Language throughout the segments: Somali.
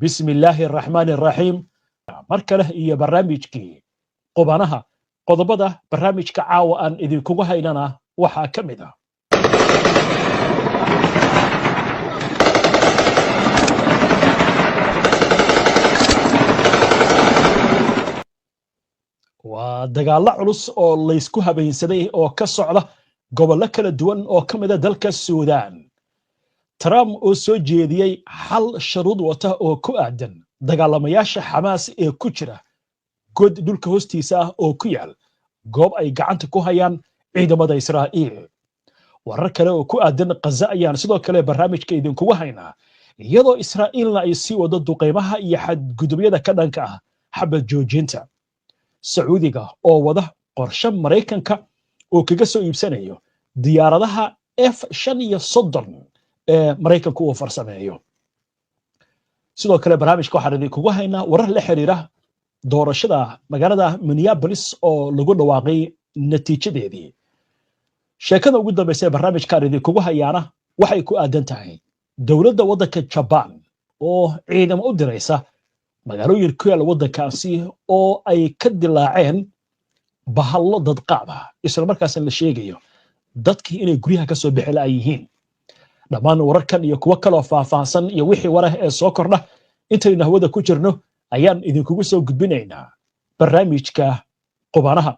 بسم الله الرحمن الرحيم مركله iyo barnaamijkii qubanaha qodobada barnaamijka caawa aan idinkugu haynana waxa kamid ah waa dagaal culus oo la isku habeynsaday oo ka socda gobollo kala duwan oo kamid ah dalka Suudaan Trump oo soo jeediyay xal shuruud wata oo ku aadan dagaalamayaasha Xamaas ee ku jira god dhulka hoostiisa ah oo ku yaal goob ay gacanta ku hayaan ciidamada Israa'iil warar kale oo ku aadan Gaza ayaan sidoo kale barnaamijka idinkugu haynaa iyadoo Israa'iilna ay sii wado duqeymaha iyo xadgudubyada ka dhanka ah xabad joojinta Sacuudiga oo wada qorshe Mareykanka oo kaga soo iibsanayo diyaaradaha F-35 Mareykanku uu farsameeyo sidoo kale barnaamijka waxaan idinkugu haynaa warar la xiriira doorashada magaalada Minneapolis oo lagu dhawaaqay natiijadeedii sheekada ugu dambeysay barnaamijka idinkugu hayaana waxay ku aadan tahay dawladda waddanka Japan oo ciidamo u diraysa magaalooyin ku yaal waddankaasi oo ay ka dilaaceen bahallo dad qaab ah isla markaasna la sheegayo dadkii inay guryaha ka soo bixi la yihiin dhammaan wararkan iyo kuwa kale oo faahfaahsan iyo wixii warar ee soo kordha intayna hawada ku jirno ayaan idinkugu soo gudbinaynaa barnaamijka qubanaha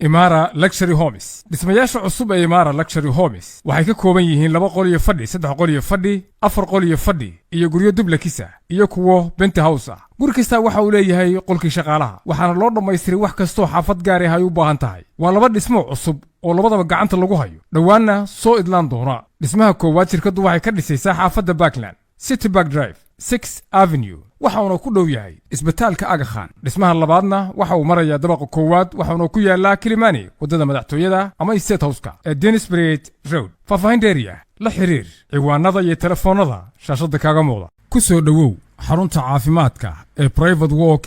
Imara Luxury Homes dhismayaasha cusub ee Imara Luxury Homes waxay ka kooban yihiin 2 qol iyo fadhi 3 qol iyo fadhi 4 qol iyo fadhi iyo guryo dublekiisa iyo kuwo penthouse ah guri kasta waxa uu leeyahay qolkii shaqaalaha waxaana loo dhammaystiray wax kasta oo xaafad gaar ah ay u baahan tahay waa laba dhismo cusub oo labadaba gacanta lagu hayo dhawaana soo idlaan doona dhismaha koowaad shirkadu waxay ka dhisaysaa xaafadda Parkland City Park Drive 6th Avenue waxa uu ku dhow yahay isbitaalka Aga Khan dhismaha labaadna waxa uu marayaa dabaqa koowaad waxa uu ku yaalaa Kilimani wadada madaxtooyada ama State House-ka ee Dennisbridge Road faahfaahin dheeriya la xiriir ciwaanada iyo telefoonada shaashada kaaga muuqda ku soo dhawow xarunta caafimaadka ee Private Walk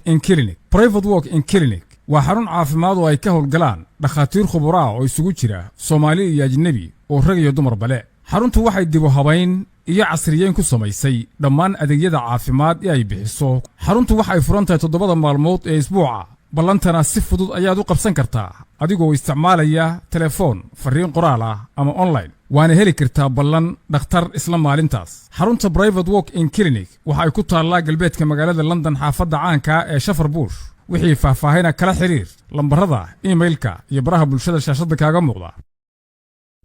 in Clinic waa xarun caafimaad oo ay ka howlgalaan dhakhaatiir khubaro ah oo isugu jira Soomaali iyo ajnabi oo rag iyo dumar bale xaruntu waxay dib u habayn iyo casriyeyn ku samaysay dhammaan adeegyada caafimaad ee ay bixiso xaruntu waxay furan tahay 7 maalmood ee isbuuca ballantana si fudud ayaad u qabsan kartaa adigoo isticmaalaya telefoon fariin qoraal ah ama online waana heli kartaa ballan dhakhtar isla maalintaas xarunta Private Walk in Clinic waxa ay ku taallaa galbeedka magaalada London xaafadda caanka ee Shepherdbush wixii faahfaahina kala xiriir lambarada emailka iyo baraha bulshada shaashada kaaga muuqda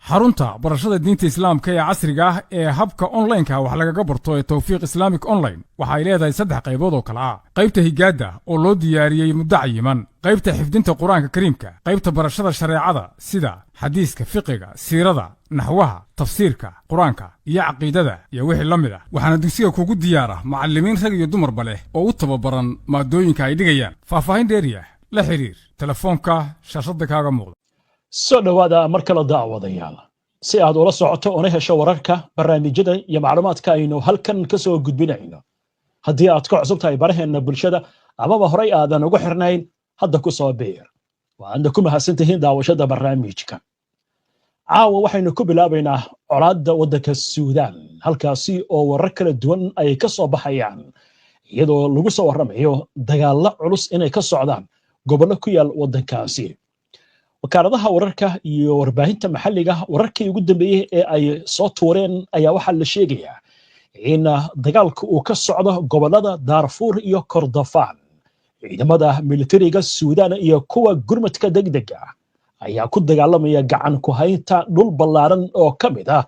xarunta barashada diinta islaamka ee casriga ah ee habka online-ka wax laga barto ee Tawfiiq Islamic Online waxa ay leedahay 3 qaybood oo kala ah qaybta higaada oo loo diyaariyay muddo cayiman qaybta xifdinta quraanka kariimka qaybta barashada shareecada sida xadiiska fiqiga siirada naxwaha tafsiirka quraanka iyo aqeedada iyo wixii la mid ah waxaana dugsiga kugu diyaara macallimiin rag iyo dumar bale oo u tababaran maadooyinka ay dhigayaan faahfaahin dheeriya la xiriir telefoonka shaashada kaaga muuqda soo dhawaada marka la daawadayaal si aad ula socoto oo hesho wararka barnaamijyada iyo macluumaadka aynu halkan ka soo gudbinayno haddii aad ka cusub tahay baraheena bulshada ama horay aadan ugu xirnayn hadda ku soo beer waana ku mahadsantihiin daawashada barnaamijka caawa waxaynu ku bilaabaynaa colaadda waddanka Suudaan halkaasi oo warar kala duwan ay ka soo baxayaan iyadoo lagu soo waramayo dagaal culus inay ka socdaan gobollo ku yaal waddankaasi wakaaladaha wararka iyo warbaahinta maxalliga wararkii ugu dambeeyay ee ay soo tuureen ayaa waxa la sheegayaa in dagaalku uu ka socdo gobolada Darfur iyo Kordofan ciidamada militariga Suudaan iyo kuwa gurmadka degdega ayaa ku dagaalamaya gacan ku haynta dhul ballaaran oo kamid ah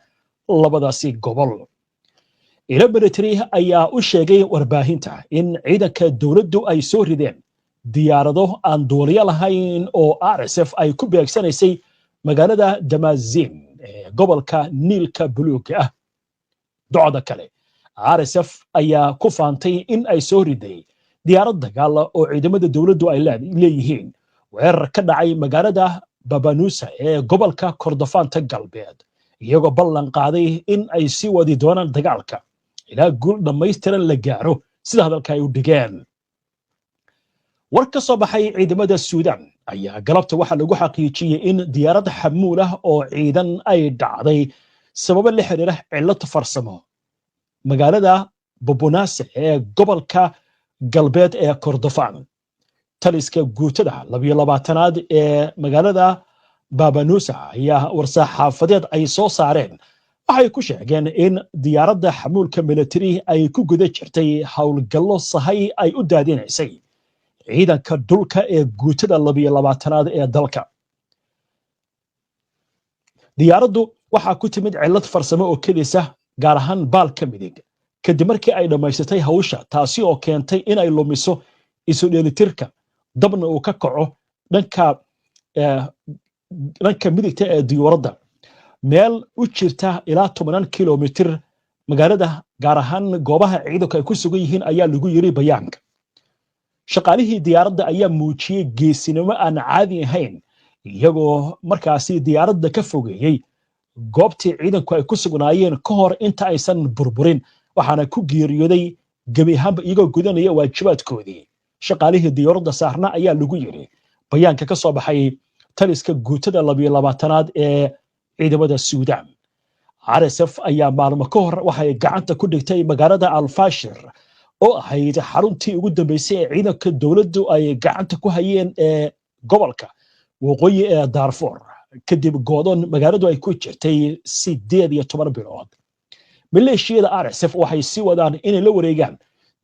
labadaasi gobol ila military ayaa u sheegay warbaahinta in ciidanka dawladdu ay soo rideen diyaarado aan duuliye lahayn oo RSF ay ku beegsanaysay magaalada Damazin ee gobolka Niilka Buluugga ah docda kale RSF ayaa ku faantay in ay soo riday diyaarad dagaal oo ciidamada dawladdu ay leeyihiin weerar ka dhacay magaalada Babanusa ee gobolka Kordofan galbeed iyagoo ballan qaaday in ay sii wadi doonaan dagaalka ilaa guul dhammaystiran la gaaro sida hadalka ay u dhigeen war ka soo baxay ciidamada Suudaan ayaa galabta waxa lagu xaqiijiyay in diyaarad xamuul ah oo ciidan ay dhacday sabab la xiriira cilad farsamo magaalada bobonaase ee gobolka galbeed ee kordofaan. taliska guutada 22aad ee magaalada babanusa ayaa war-saxaafadeed ay soo saareen waxay ku sheegeen in diyaaradda xamuulka military ay ku guda jirtay howlgallo sahay ay u daadinaysay ciidanka dhulka ee guutada 22aad ee dalka. diyaaraddu waxaa ku timid cillad farsamo oo kelisa gaar ahaan baalka midig kadib markii ay dhammaysatay hawsha, taasi oo keentay inay lumiso isu dheelitirka, dabna uu ka kaco dhanka midigta ee diyaaradda meel u jirta ilaa 10 kilomitir magaalada, gaar ahaan goobaha ciidanku ay ku sugan yihiin ayaa lagu yiri bayaanka. shaqaalihii diyaaradda ayaa muujiyey geesinimo aan caadi ahayn iyagoo markaasi diyaaradda ka fogeeyey goobtii ciidanku ay ku sugnaayeen ka hor inta aysan burburin, waxaana ku geeriyooday gebi ahaanba iyagoo gudanaya waajibaadkoodii. shaqaalihii diyaaradda saarna ayaa lagu yiri bayaanka ka soo baxay taliska guutada 22aad ee ciidamada Suudaan. RSF ayaa maalmo ka hor waxay gacanta ku dhigtay magaalada Al-Fashir oo ahayd xaruntii ugu dambeysay ee ciidanka dowladdu ay gacanta ku hayeen ee gobolka waqooyi ee Darfur kadib go'doon magaaladu ay ku jirtay 18 bilood. maleeshiyada RSF waxay sii wadaan inay la wareegaan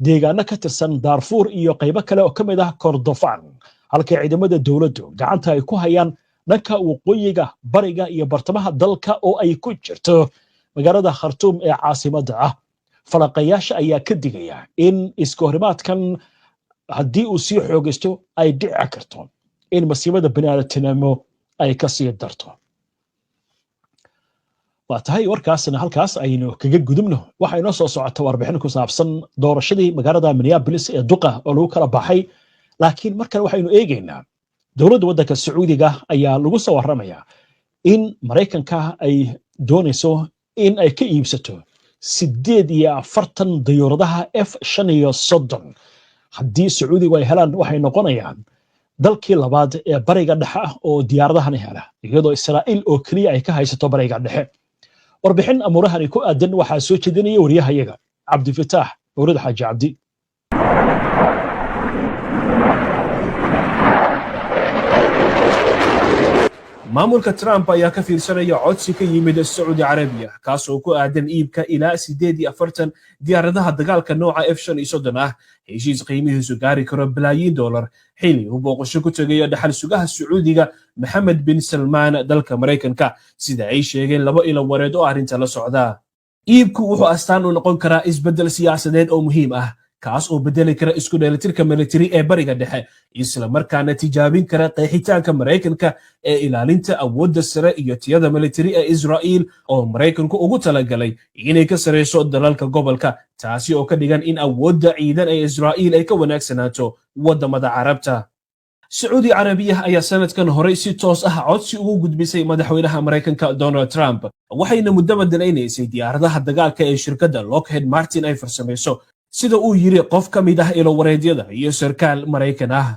deegaano ka tirsan Darfur iyo qaybo kale oo ka mid ah Kordofaan, halka ciidamada dowladdu gacanta ay ku hayaan dhanka waqooyiga, bariga iyo bartamaha dalka oo ay ku jirto magaalada Khartoum ee caasimadda ah. falaqayaasha ayaa ka digaya in iska horimaadkan haddii uu sii xoogaysto ay dhici karto in masiibada bini'aadantinimo ay ka sii darto. waa tahay warkaasna halkaas aynu kaga gudubno. waxaa inoo soo socota warbixin ku saabsan doorashadii magaalada Minneapolis ee duqa oo lagu kala baxay, laakiin markan waxaynu eegaynaa dowladda waddanka Sacuudiga ayaa lagu soo warramayaa in Maraykanka ay doonayso in ay ka iibsato 48 diyaaradaha F-35. haddii Sacuudigu ay helaan waxay noqonayaan dalkii labaad ee bariga dhexe ah oo diyaaradahan hela, iyadoo Israa'iil oo kaliya ay ka haysato bariga dhexe. warbixin amuurahani ku aadan waxaa soo jeedinaya wariyahayaga Cabdifataax Mawlid Xaaji Cabdi. maamulka Trump ayaa ka fiirsanaya codsi ka yimid Saudi Arabia kaas oo ku aadan iibka ilaa 48 diyaaradaha dagaalka nooca F-35 ah, heshiis qiimihiisu gaari karo bilaayiin dollar, xilli uu booqasho ku tagayo dhaxal sugaha Sacuudiga Mohammed bin Salman dalka Maraykanka, sida ay sheegeen laba ilo wareed oo arrinta la socda. iibku wuxuu astaan u noqon karaa isbeddel siyaasadeed oo muhiim ah, kaas oo bedeli kara isku dheelitirka military ee bariga dhexe, isla markaana tijaabin kara qeexitaanka Maraykanka ee ilaalinta awoodda sare iyo tiyada military ee Israa'iil oo Maraykanku ugu talagalay inay ka sareyso dalalka gobolka, taasi oo ka dhigan in awoodda ciidan ee Israa'iil ay ka wanaagsanaato wadamada Carabta. Saudi Arabia ayaa sanadkan hore si toos ah codsi ugu gudbisay madaxweynaha Maraykanka Donald Trump, waxayna muddo badalaysay diyaaradaha dagaalka ee shirkadda Lockheed Martin ay farsamayso, sida uu yiri qof ka mid ah ilo wareedyada iyo sarkaal Maraykan ah.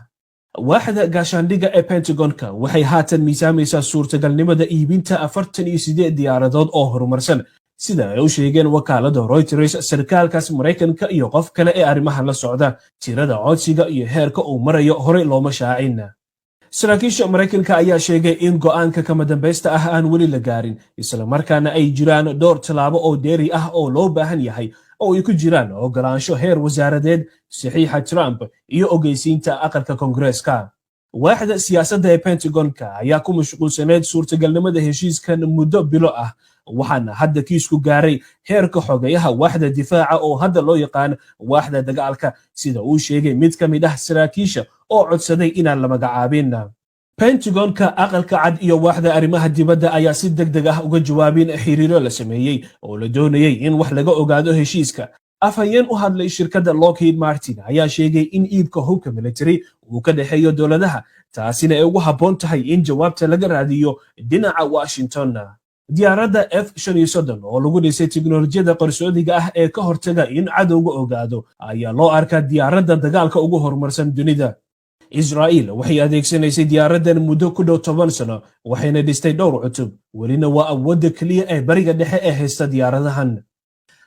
waaxda gaashaandhigga ee Pentagonka waxay haatan miisaamaysaa suurtagalnimada iibinta 48 diyaaradood oo horumarsan, sida ay u sheegeen wakaaladda Reuters. sarkaalkaas Maraykanka iyo qof kale ee arrimahan la socda, tirada codsiga iyo heerka uu marayo hore looma shaacin. saraakiisha Maraykanka ayaa sheegay in go'aanka kama dambaysta ah aan weli la gaarin, isla markaana ay jiraan dhowr tallaabo oo dheeri ah oo loo baahan yahay, oo ay ku jiraan ogolaansho heer wasaaradeed, saxiixa Trump iyo ogeysiinta aqalka Koongareeska. waaxda siyaasadda ee Pentagonka ayaa ku mashquulsaneyd suurtagalnimada heshiiskan muddo bilo ah, waxaana hadda kiisku gaaray heerka xogayaha waaxda difaaca oo hadda loo yaqaan waaxda dagaalka, sida uu sheegay mid ka mid ah saraakiisha oo codsaday inaan la magacaabin. Pentagonka, aqalka cad iyo waaxda arrimaha dibadda ayaa si degdeg ah uga jawaabin xiriiro la sameeyey oo la doonayay in wax laga ogaado heshiiska. afhayeen u hadlay shirkadda Lockheed Martin ayaa sheegay in iibka hubka military uu ka dhexeeyo dowladaha, taasina ay ugu habboon tahay in jawaabta laga raadiyo dhinaca Washington. diyaaradda F-35 oo lagu dhisay tiknoolajiyada qarsoodiga ah ee ka hortaga in cadowga ogaado ayaa loo arkaa diyaaradda dagaalka ugu horumarsan dunida. Israa'iil waxay adeegsanaysay diyaaraddan muddo ku dhow 10 sano, waxayna dhistay dhowr cutub, welina waa awoodda kaliya ee bariga dhexe ee haysta diyaaradahan.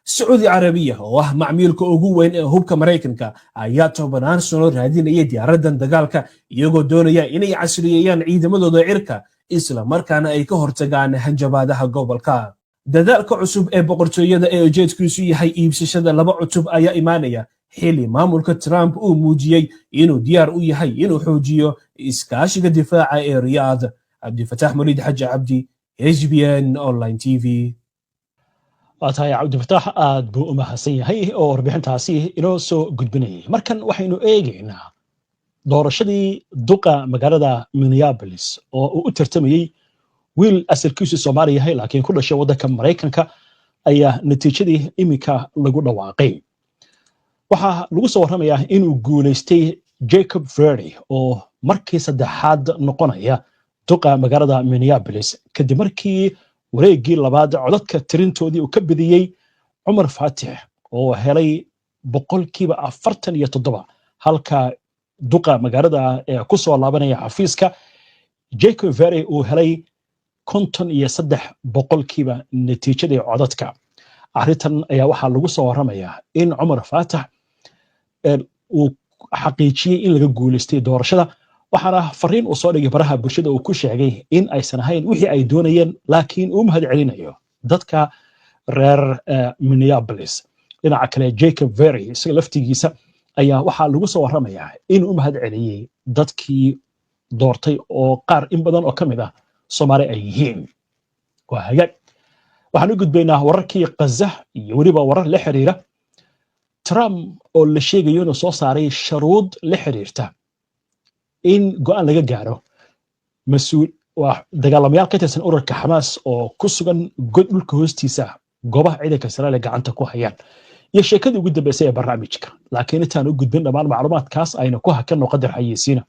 sacuudi carabiya oo ah macmiilka ugu weyn ee hubka maraykanka ayaa 10 sano raadinaya diyaaradan dagaalka iyagoo doonaya inay casriyeeyaan ciidamadooda cirka isla markaana ay ka hortagaan hanjabaadaha gobolka. dadaalka cusub ee boqortooyada ee ujeedkiisu yahay iibsashada laba cutub ayaa imaanaya xili maamulka Trump uu muujiyay inuu diyaar u yahay inuu xoojiyo iskaashiga difaaca ee Riyadh. Cabdifataax Muriid Xaji Cabdi, HBN Online TV. waatahay cabdifataax aad buu u mahadsan yahay oo warbixintaasi inoo soo gudbinayay. markan waxaynu eegaynaa doorashadii duqa magaalada Minneapolis oo uu u tartamayay wiil asalkiisu Soomaali yahay laakiin ku dhashay waddanka Mareykanka ayaa natiijadii imika lagu dhawaaqay. waxaa lagu soo warramayaa inuu guuleystay Jacob Verdi oo markii saddexaad noqonaya duqa magaalada Minneapolis kadib markii wareegii labaad codadka tirintoodii uu ka badiyay Umar Fatih oo helay 47% halka duqa magaalada ee ku soo laabanaya xafiiska Jacob Verdi uu helay 53% natiijadii codadka. arrintan ayaa waxaa lagu soo warramayaa in Umar Fatih uu xaqiijiyay in laga guuleystay doorashada waxaana fariin uu soo dhigay baraha bulshada uu ku sheegay in aysan ahayn wixii ay doonayeen laakiin uu mahad celinayo dadka reer Minneapolis. dhinaca kale Jacob Verdi isaga laftigiisa ayaa waxaa lagu soo warramayaa in uu mahad celiyay dadkii doortay oo qaar in badan oo kamid ah Soomaali ay yihiin. waa hagaag waxaan u gudbaynaa wararkii Gaza iyo weliba warar la xiriira Trump oo la sheegayo inuu soo saaray sharuud la xiriirta in go'aan laga gaaro dagaalamayaal ka tirsan ururka Xamaas oo ku sugan dhulka hoostiisa goobaha ciidanka Israa'iil gacanta ku hayaan iyo sheekadii ugu dambeysay ee barnaamijka. laakiin intaan u gudbin dhammaan macluumaadkaas ayna ku hakanno qadar xayeysiina